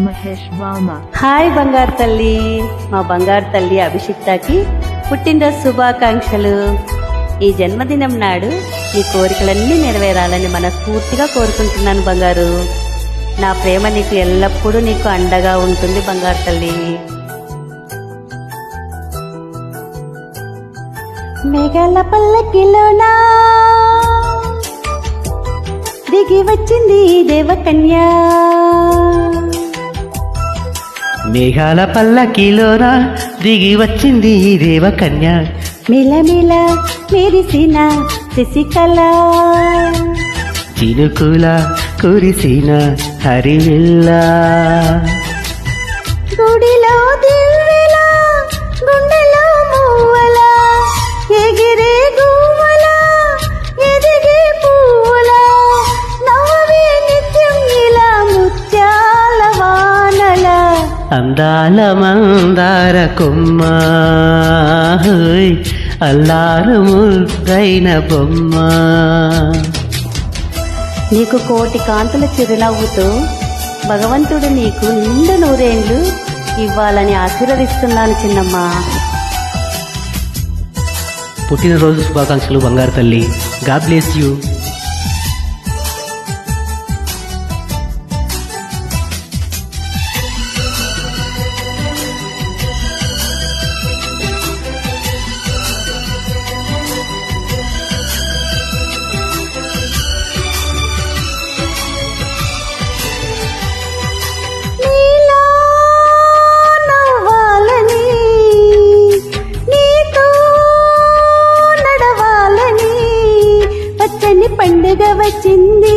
మహేష్ బామ. హాయ్ బంగారు తల్లి, మా బంగారు తల్లి అభిషిక్తకి పుట్టినరోజు శుభాకాంక్షలు. ఈ జన్మదినం నాడు నీ కోరికలన్నీ నెరవేరాలని మనస్ఫూర్తిగా కోరుకుంటున్నాను బంగారు. నా ప్రేమ నీకు ఎల్లప్పుడూ నీకు అండగా ఉంటుంది బంగారు తల్లి. మేఘాల పల్లకిలోనా దిగి వచ్చింది దేవకన్యా. మేఘాల పల్లకిలోన దిగి వచ్చింది దేవకన్య. మిలమిల మెరిసిన శశికళ, చినుకుల కురిసిన హరివిల్ల. గుడిలో దివ్వెల గుండెలో మూవల, ఎగిరే గువ్వల ఎదిగే పువ్వుల, నవ్వే నిత్యం ఇలా ముత్యాల వానల. అందాల మందార కొమ్మ, హోయ్ అల్లారు ముద్దైన బొమ్మ. నీకు కోటి కాంతుల చిరునవ్వుతో భగవంతుడు నీకు నిండు నూరేండ్లు ఇవ్వాలని ఆశీర్వదిస్తున్నాను చిన్నమ్మా. పుట్టినరోజు శుభాకాంక్షలు బంగారు తల్లి. God bless you. నీలా నవ్వాలని, నీతో నడవాలని, పచ్చని పండుగ వచ్చింది,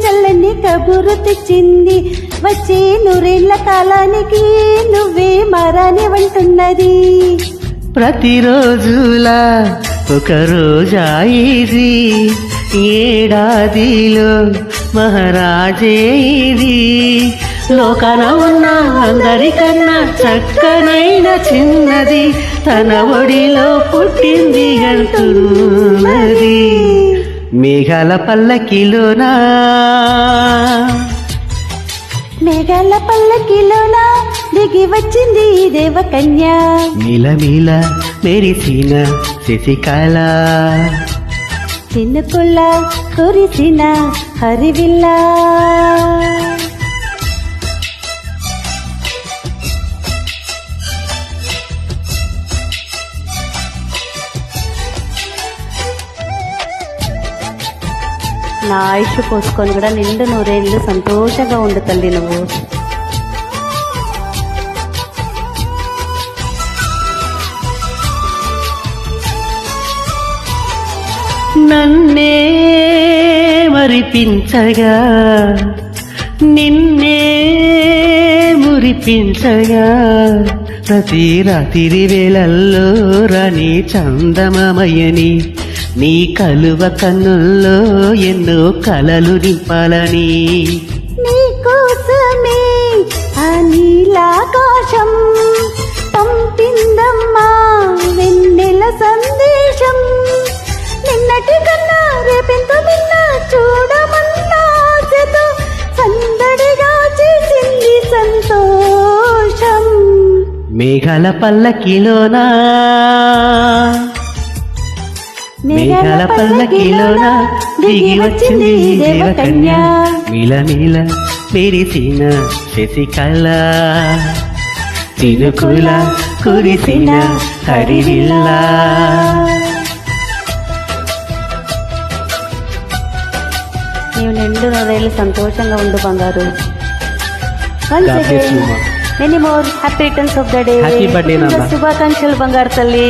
చల్లని కబురు తెచ్చింది. వచ్చే నూరేళ్ల కాలానికి నువ్వే మారాని వంటున్నది. ప్రతిరోజులా ఒక రోజా ఇది, ఏడాదిలో మహారాజే ఇది. లోకాన ఉన్న అందరికన్నా చక్కనైన చిన్నది, తన ఒడిలో పుట్టింది అంటున్నది. మేఘాల పల్లకిలోనా, మేఘాల పల్లకిలోనా దిగి వచ్చింది దేవకన్యా. మిలమిల మెరిసిన శశికళ, చినుకుల కురిసిన హరివిల్ల. నా ఆయుష్ పోసుకొని కూడా నిండు నూరేళ్ళు సంతోషంగా ఉండు తల్లి నువ్వు. నన్నే మరిపించగా నిన్నే మురిపించగా, ప్రతి రాత్రి వేళల్లో రాణి చందమామయ్యని, నీ కలువ కన్నుల్లో ఎన్నో కలలు నింపాలని. నీకోసమే ఆ నీలాకాశం పంపిందమ్మా వెన్నెల సందేశం. నిన్నటి కన్నా రేపెంత మిన్న చూడమన్నా ఆశతో సందడిగా చేసింది సంతోషం. మేఘాల పల్లకిలోనా, మేఘాల పల్లకిలోన దిగి వచ్చింది దేవకన్య. మిలమిల మెరిసిన శశికళ, చినుకుల కురిసిన హరివిల్ల. నీవు నిండు నూరేళ్ళు సంతోషంగా ఉండు బంగారు. God bless you, ma. Many more happy returns of the day. Happy birthday, Nana. శుభాకాంక్షలు బంగారు తల్లి.